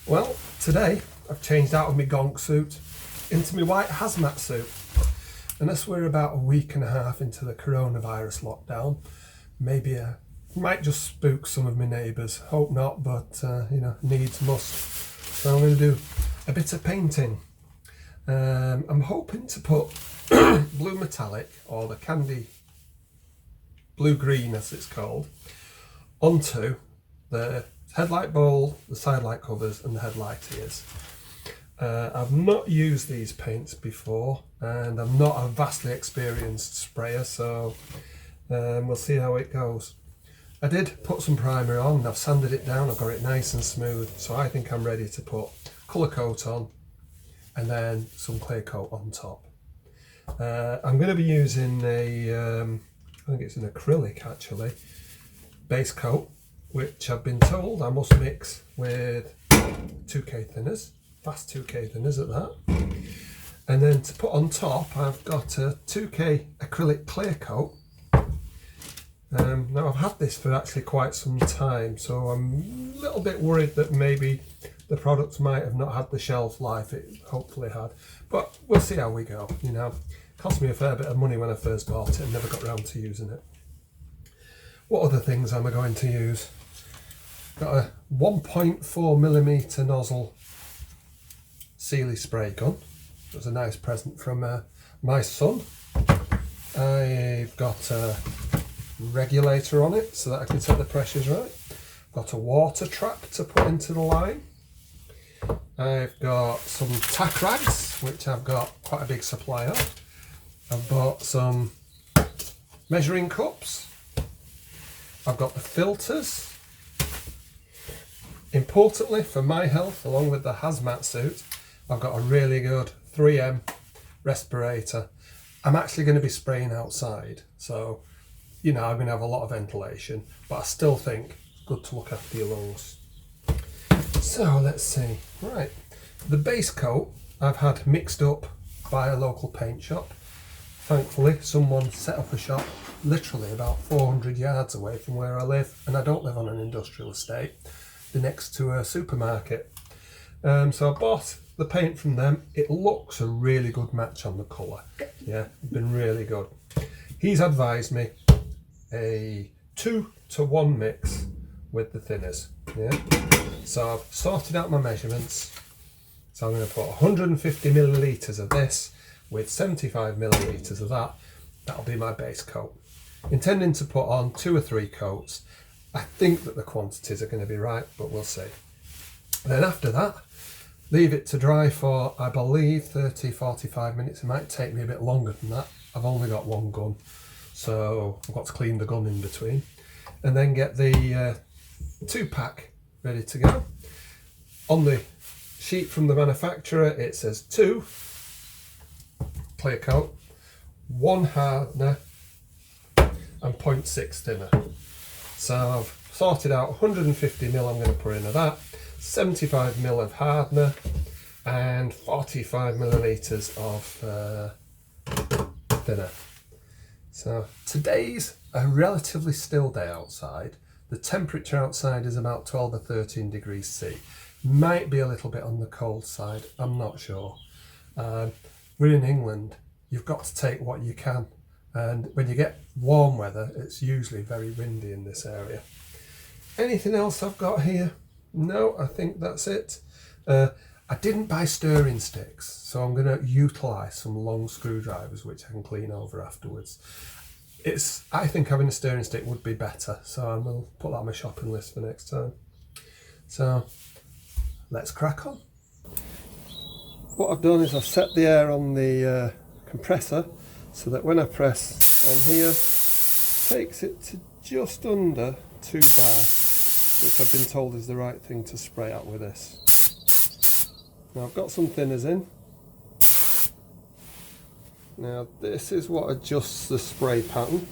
Well, today I've changed out of my gonk suit into my white hazmat suit. And as we're about a week and a half into the coronavirus lockdown, maybe might just spook some of my neighbours. Hope not, but needs must. So I'm going to do a bit of painting. I'm hoping to put blue metallic, or the candy blue-green as it's called, onto the headlight bowl, the side light covers and the headlight ears. I've not used these paints before and I'm not a vastly experienced sprayer, so we'll see how it goes. I did put some primer on and I've sanded it down, I've got it nice and smooth, so I think I'm ready to put colour coat on and then some clear coat on top. I'm going to be using I think it's an acrylic actually, base coat, which I've been told I must mix with 2K thinners, fast 2K thinners at that. And then to put on top, I've got a 2K acrylic clear coat. Now I've had this for actually quite some time, so I'm a little bit worried that maybe the product might have not had the shelf life it hopefully had. But we'll see how we go, you know. It cost me a fair bit of money when I first bought it and never got around to using it. What other things am I going to use? Got a 1.4mm nozzle Sealey spray gun. It was a nice present from my son. I've got a regulator on it so that I can set the pressures right. I've got a water trap to put into the line. I've got some tack rags, which I've got quite a big supply of. I've bought some measuring cups. I've got the filters. Importantly for my health, along with the hazmat suit, I've got a really good 3M respirator. I'm actually going to be spraying outside, so I'm going to have a lot of ventilation, but I still think it's good to look after your lungs. So let's see. Right, the base coat I've had mixed up by a local paint shop. Thankfully, someone set up a shop literally about 400 yards away from where I live, and I don't live on an industrial estate. They're next to a supermarket. So I bought the paint from them. It looks a really good match on the colour. Yeah, it's been really good. He's advised me a 2-to-1 mix with the thinners. Yeah. So I've sorted out my measurements. So I'm going to put 150 millilitres of this with 75 millilitres of that. That'll be my base coat. Intending to put on 2 or 3 coats. I think that the quantities are going to be right, but we'll see. Then after that, leave it to dry for, I believe, 30-45 minutes. It might take me a bit longer than that. I've only got one gun, so I've got to clean the gun in between. And then get the 2-pack ready to go. On the sheet from the manufacturer, it says 2 clear coat, 1 hardener, and 0.6 thinner. So I've sorted out 150 ml I'm going to put into that, 75 ml of hardener, and 45 millilitres of thinner. So today's a relatively still day outside. The temperature outside is about 12 or 13 degrees C. Might be a little bit on the cold side, I'm not sure. We're in England, you've got to take what you can. And when you get warm weather, it's usually very windy in this area. Anything else I've got here? No, I think that's it. I didn't buy stirring sticks, so I'm going to utilise some long screwdrivers which I can clean over afterwards. I think having a stirring stick would be better, so I'm going to put that on my shopping list for next time. So let's crack on. What I've done is I've set the air on the compressor so that when I press on here, it takes it to just under 2 bar, which I've been told is the right thing to spray out with this. Now I've got some thinners in. Now this is what adjusts the spray pattern.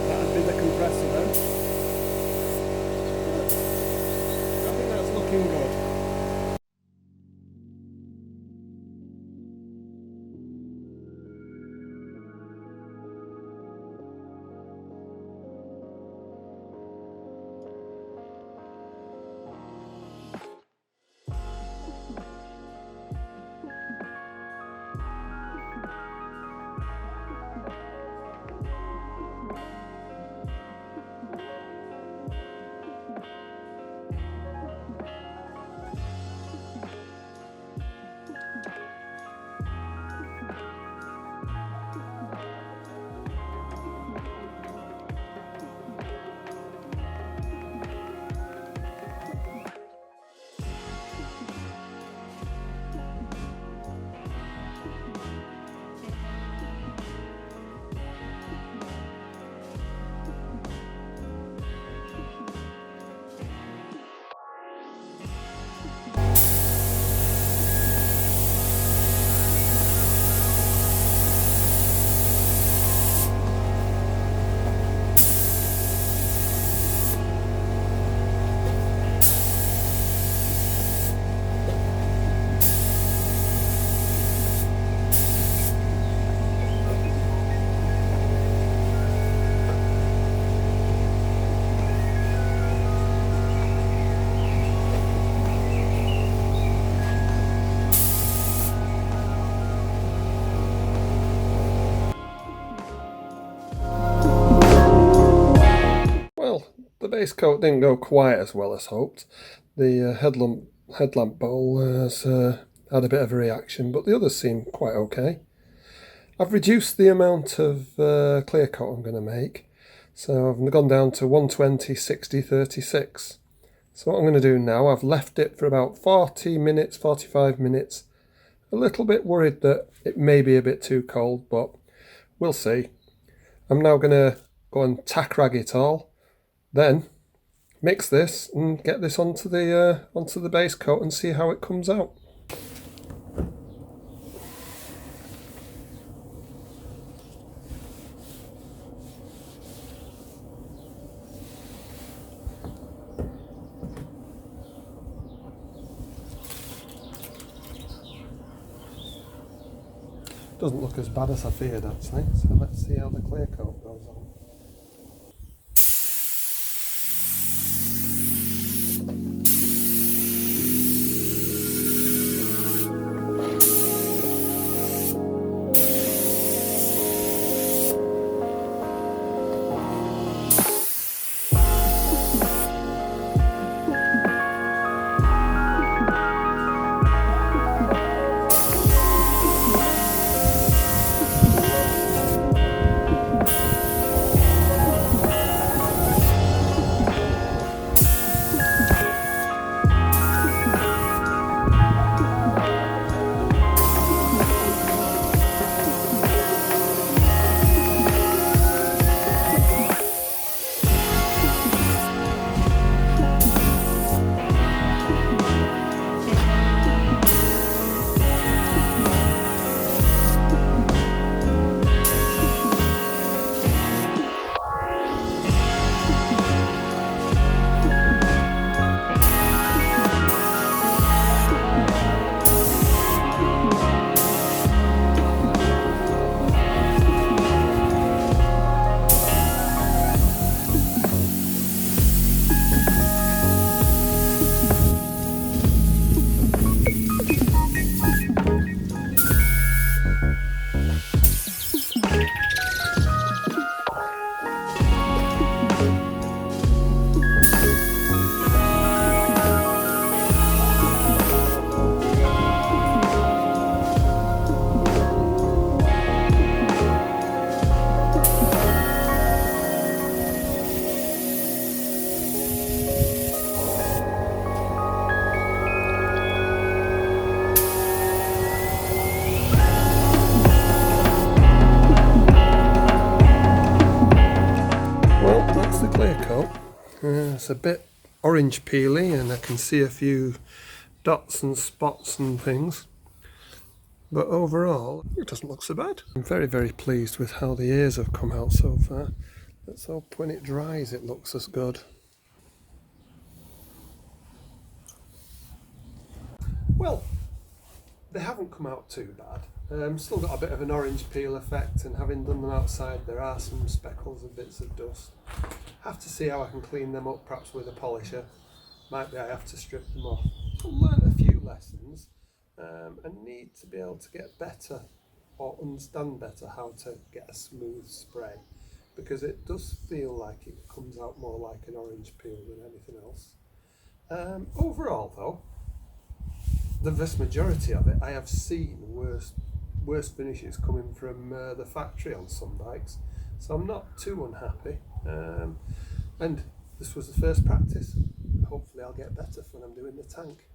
That'd be the compressor then. I think that's looking good. the base coat didn't go quite as well as hoped. The headlamp bowl has had a bit of a reaction, but the others seem quite okay. I've reduced the amount of clear coat I'm going to make, so I've gone down to 120, 60, 36. So what I'm going to do now, I've left it for about 40 minutes, 45 minutes. A little bit worried that it may be a bit too cold, but we'll see. I'm now going to go and tack rag it all, then mix this and get this onto the base coat and see how it comes out. Doesn't look as bad as I feared actually, so let's see how the clear coat goes on. It's a bit orange peely and I can see a few dots and spots and things, but overall it doesn't look so bad. I'm very pleased with how the ears have come out so far. Let's hope when it dries it looks as good. Well, they haven't come out too bad. Still got a bit of an orange peel effect, and having done them outside there are some speckles and bits of dust. Have to see how I can clean them up, perhaps with a polisher. Might be I have to strip them off. I've learned a few lessons and need to be able to get better or understand better how to get a smooth spray, because it does feel like it comes out more like an orange peel than anything else. Overall though, the vast majority of it, I have seen worse finishes coming from the factory on some bikes, so I'm not too unhappy. And this was the first practice. Hopefully I'll get better when I'm doing the tank.